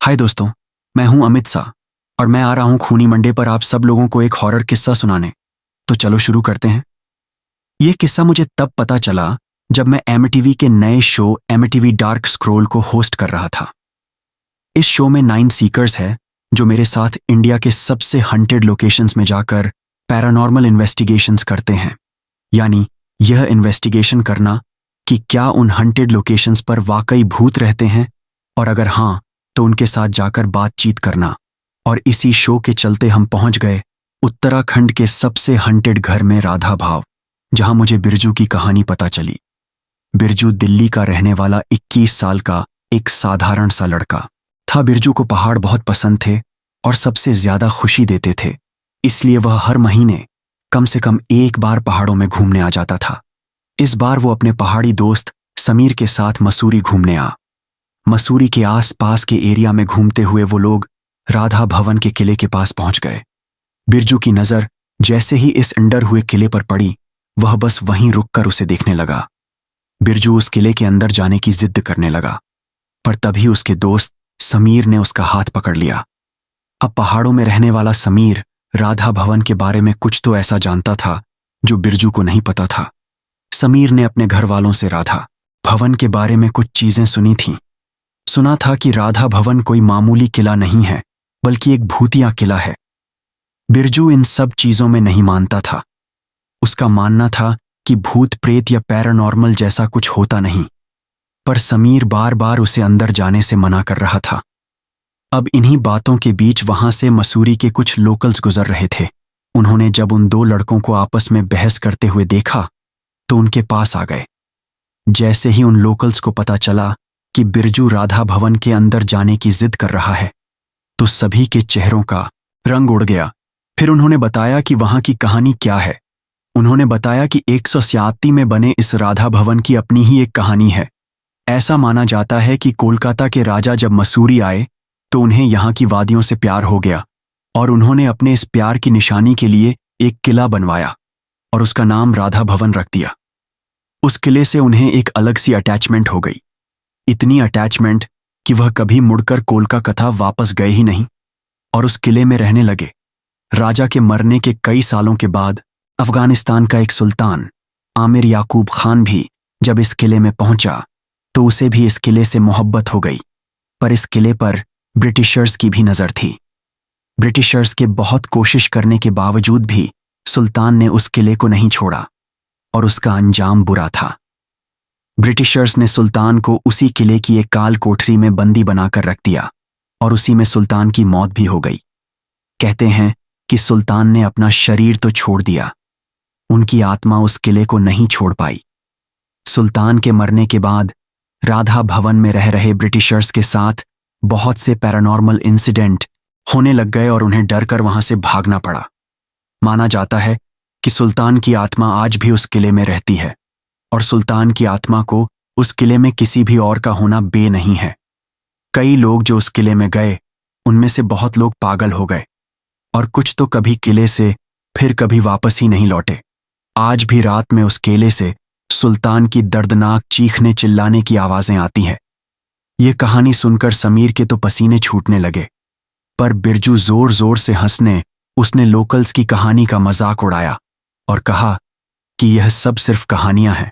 हाय दोस्तों, मैं हूं अमित शाह और मैं आ रहा हूं खूनी मंडे पर आप सब लोगों को एक हॉरर किस्सा सुनाने। तो चलो शुरू करते हैं। यह किस्सा मुझे तब पता चला जब मैं एमटीवी के नए शो एमटीवी डार्क स्क्रॉल को होस्ट कर रहा था। इस शो में 9 सीकर्स है जो मेरे साथ इंडिया के सबसे हंटेड लोकेशंस में जाकर पैरानॉर्मल इन्वेस्टिगेशंस करते हैं। यानी यह इन्वेस्टिगेशन करना कि क्या उन हंटेड लोकेशंस पर वाकई भूत रहते हैं, और अगर हाँ तो उनके साथ जाकर बातचीत करना। और इसी शो के चलते हम पहुंच गए उत्तराखंड के सबसे हंटेड घर में राधा भाव, जहां मुझे बिरजू की कहानी पता चली। बिरजू दिल्ली का रहने वाला 21 साल का एक साधारण सा लड़का था। बिरजू को पहाड़ बहुत पसंद थे और सबसे ज्यादा खुशी देते थे, इसलिए वह हर महीने कम से कम एक बार पहाड़ों में घूमने आ जाता था। इस बार वो अपने पहाड़ी दोस्त समीर के साथ मसूरी घूमने आ। मसूरी के आसपास के एरिया में घूमते हुए वो लोग राधा भवन के किले के पास पहुंच गए। बिरजू की नजर जैसे ही इस अंडर हुए किले पर पड़ी, वह बस वहीं रुककर उसे देखने लगा। बिरजू उस किले के अंदर जाने की जिद करने लगा, पर तभी उसके दोस्त समीर ने उसका हाथ पकड़ लिया। अब पहाड़ों में रहने वाला समीर राधा भवन के बारे में कुछ तो ऐसा जानता था जो बिरजू को नहीं पता था। समीर ने अपने घर वालों से राधा भवन के बारे में कुछ चीजें सुनी थीं। सुना था कि राधा भवन कोई मामूली किला नहीं है, बल्कि एक भूतिया किला है। बिरजू इन सब चीजों में नहीं मानता था। उसका मानना था कि भूत प्रेत या पैरानॉर्मल जैसा कुछ होता नहीं, पर समीर बार बार उसे अंदर जाने से मना कर रहा था। अब इन्हीं बातों के बीच वहां से मसूरी के कुछ लोकल्स गुजर रहे थे। उन्होंने जब उन 2 लड़कों को आपस में बहस करते हुए देखा तो उनके पास आ गए। जैसे ही उन लोकल्स को पता चला कि बिरजू राधा भवन के अंदर जाने की जिद कर रहा है, तो सभी के चेहरों का रंग उड़ गया। फिर उन्होंने बताया कि वहां की कहानी क्या है। उन्होंने बताया कि 187 में बने इस राधा भवन की अपनी ही एक कहानी है। ऐसा माना जाता है कि कोलकाता के राजा जब मसूरी आए तो उन्हें यहाँ की वादियों से प्यार हो गया, और उन्होंने अपने इस प्यार की निशानी के लिए एक किला बनवाया और उसका नाम राधा भवन रख दिया। उस किले से उन्हें एक अलग सी अटैचमेंट हो गई, इतनी अटैचमेंट कि वह कभी मुड़कर कोलकाता वापस गए ही नहीं और उस किले में रहने लगे। राजा के मरने के कई सालों के बाद अफगानिस्तान का एक सुल्तान आमिर याकूब खान भी जब इस किले में पहुंचा तो उसे भी इस किले से मोहब्बत हो गई। पर इस किले पर ब्रिटिशर्स की भी नजर थी। ब्रिटिशर्स के बहुत कोशिश करने के बावजूद भी सुल्तान ने उस किले को नहीं छोड़ा और उसका अंजाम बुरा था। ब्रिटिशर्स ने सुल्तान को उसी किले की एक काल कोठरी में बंदी बनाकर रख दिया और उसी में सुल्तान की मौत भी हो गई। कहते हैं कि सुल्तान ने अपना शरीर तो छोड़ दिया, उनकी आत्मा उस किले को नहीं छोड़ पाई। सुल्तान के मरने के बाद राधा भवन में रह रहे ब्रिटिशर्स के साथ बहुत से पैरानॉर्मल इंसिडेंट होने लग गए और उन्हें डर कर वहां से भागना पड़ा। माना जाता है कि सुल्तान की आत्मा आज भी उस किले में रहती है और सुल्तान की आत्मा को उस किले में किसी भी और का होना बे नहीं है। कई लोग जो उस किले में गए, उनमें से बहुत लोग पागल हो गए और कुछ तो कभी किले से फिर कभी वापस ही नहीं लौटे। आज भी रात में उस किले से सुल्तान की दर्दनाक चीखने चिल्लाने की आवाजें आती हैं। ये कहानी सुनकर समीर के तो पसीने छूटने लगे, पर बिरजू जोर जोर से हंसने उसने लोकल्स की कहानी का मजाक उड़ाया और कहा कि यह सब सिर्फ कहानियां हैं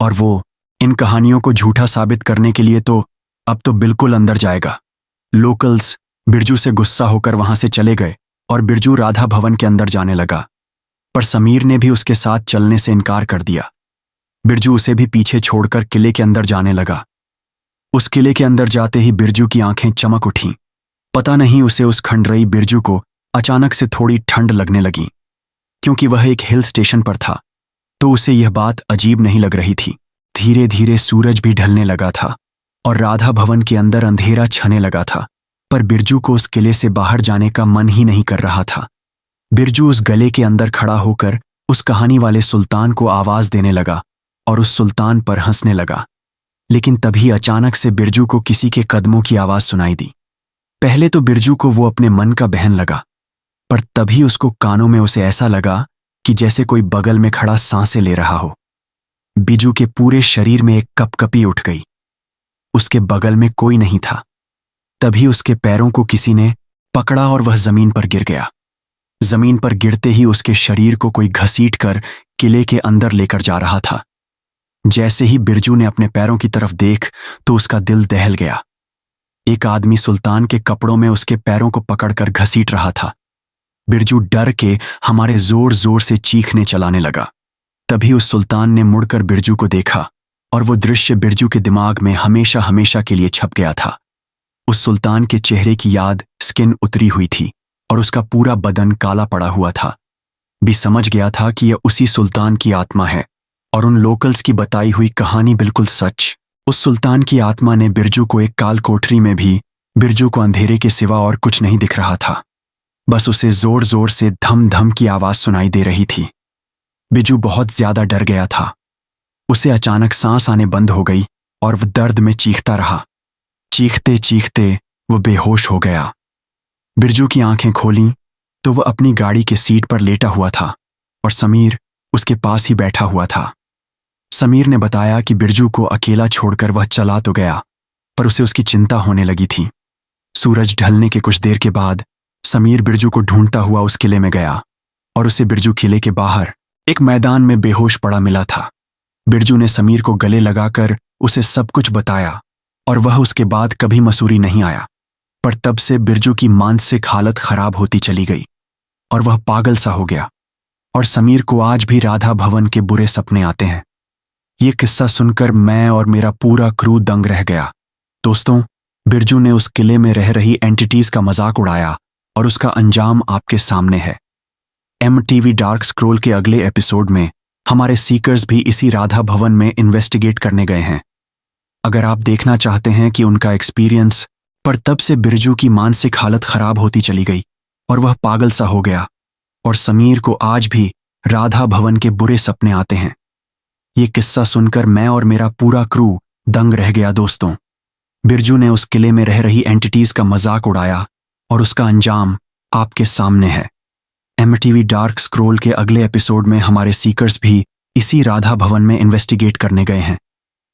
और वो इन कहानियों को झूठा साबित करने के लिए तो अब तो बिल्कुल अंदर जाएगा। लोकल्स बिरजू से गुस्सा होकर वहां से चले गए और बिरजू राधा भवन के अंदर जाने लगा, पर समीर ने भी उसके साथ चलने से इनकार कर दिया। बिरजू उसे भी पीछे छोड़कर किले के अंदर जाने लगा। उस किले के अंदर जाते ही बिरजू की आंखें चमक उठीं। पता नहीं उसे उस खंडरई बिरजू को अचानक से थोड़ी ठंड लगने लगी। क्योंकि वह एक हिल स्टेशन पर था तो उसे यह बात अजीब नहीं लग रही थी। धीरे धीरे सूरज भी ढलने लगा था और राधा भवन के अंदर अंधेरा छने लगा था, पर बिरजू को उस किले से बाहर जाने का मन ही नहीं कर रहा था। बिरजू उस गले के अंदर खड़ा होकर उस कहानी वाले सुल्तान को आवाज देने लगा और उस सुल्तान पर हंसने लगा। लेकिन तभी अचानक से बिरजू को किसी के कदमों की आवाज सुनाई दी। पहले तो बिरजू को वो अपने मन का बहन लगा, पर तभी उसको कानों में उसे ऐसा लगा कि जैसे कोई बगल में खड़ा सांसें ले रहा हो। बिरजू के पूरे शरीर में एक कपकपी उठ गई। उसके बगल में कोई नहीं था, तभी उसके पैरों को किसी ने पकड़ा और वह जमीन पर गिर गया। जमीन पर गिरते ही उसके शरीर को कोई घसीट कर किले के अंदर लेकर जा रहा था। जैसे ही बिरजू ने अपने पैरों की तरफ देख तो उसका दिल दहल गया। एक आदमी सुल्तान के कपड़ों में उसके पैरों को पकड़कर घसीट रहा था। बिरजू डर के हमारे जोर जोर से चीखने चलाने लगा। तभी उस सुल्तान ने मुड़कर बिरजू को देखा और वो दृश्य बिरजू के दिमाग में हमेशा हमेशा के लिए छप गया था। उस सुल्तान के चेहरे की याद स्किन उतरी हुई थी और उसका पूरा बदन काला पड़ा हुआ था। भी समझ गया था कि यह उसी सुल्तान की आत्मा है और उन लोकल्स की बताई हुई कहानी बिल्कुल सच। उस सुल्तान की आत्मा ने बिरजू को एक काल कोठरी में भी बिरजू को अंधेरे के सिवा और कुछ नहीं दिख रहा था। बस उसे जोर जोर से धम धम की आवाज सुनाई दे रही थी। बिरजू बहुत ज्यादा डर गया था। उसे अचानक सांस आने बंद हो गई और वह दर्द में चीखता रहा। चीखते चीखते वह बेहोश हो गया। बिरजू की आंखें खोलीं तो वह अपनी गाड़ी के सीट पर लेटा हुआ था और समीर उसके पास ही बैठा हुआ था। समीर ने बताया कि बिरजू को अकेला छोड़कर वह चला तो गया, पर उसे उसकी चिंता होने लगी थी। सूरज ढलने के कुछ देर के बाद समीर बिरजू को ढूंढता हुआ उस किले में गया और उसे बिरजू किले के बाहर एक मैदान में बेहोश पड़ा मिला था। बिरजू ने समीर को गले लगाकर उसे सब कुछ बताया और वह उसके बाद कभी मसूरी नहीं आया। पर तब से बिरजू की मानसिक हालत खराब होती चली गई और वह पागल सा हो गया और समीर को आज भी राधा भवन के बुरे सपने आते हैं। ये किस्सा सुनकर मैं और मेरा पूरा क्रू दंग रह गया। दोस्तों, बिरजू ने उस किले में रह रही एंटिटीज का मजाक उड़ाया और उसका अंजाम आपके सामने है। MTV डार्क स्क्रोल के अगले एपिसोड में हमारे सीकर्स भी इसी राधा भवन में इन्वेस्टिगेट करने गए हैं। अगर आप देखना चाहते हैं कि उनका एक्सपीरियंस, पर तब से बिरजू की मानसिक हालत खराब होती चली गई और वह पागल सा हो गया और समीर को आज भी राधा भवन के बुरे सपने आते हैं। ये किस्सा सुनकर मैं और मेरा पूरा क्रू दंग रह गया। दोस्तों, बिरजू ने उस किले में रह रही एंटिटीज का मजाक उड़ाया और उसका अंजाम आपके सामने है। MTV डार्क स्क्रोल के अगले एपिसोड में हमारे सीकर्स भी इसी राधा भवन में इन्वेस्टिगेट करने गए हैं।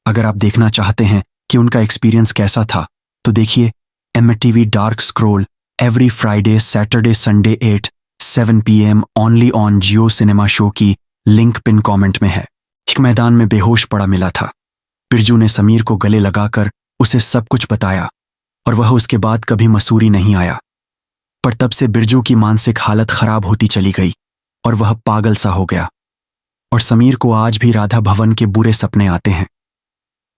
अगर आप देखना चाहते हैं कि उनका एक्सपीरियंस कैसा था तो देखिए MTV dark scroll every Friday, Saturday, Sunday 8-7 PM only on Jio cinema show की लिंक पिन कमेंट में है। एक मैदान में बेहोश पड़ा मिला था। बिरजू ने समीर को गले लगाकर उसे सब कुछ बताया और वह उसके बाद कभी मसूरी नहीं आया। पर तब से बिरजू की मानसिक हालत खराब होती चली गई और वह पागल सा हो गया और समीर को आज भी राधा भवन के बुरे सपने आते हैं।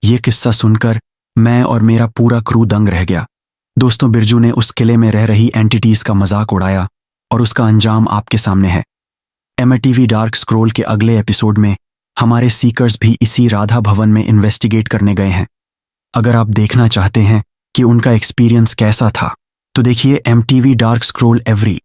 ये किस्सा सुनकर मैं और मेरा पूरा क्रू दंग रह गया। दोस्तों, बिरजू ने उस किले में रह रही एंटिटीज का मजाक उड़ाया और उसका अंजाम आपके सामने है। MTV डार्क स्क्रोल के अगले एपिसोड में हमारे सीकर्स भी इसी राधा भवन में इन्वेस्टिगेट करने गए हैं। अगर आप देखना चाहते हैं कि उनका एक्सपीरियंस कैसा था तो देखिए MTV डार्क स्क्रोल एवरी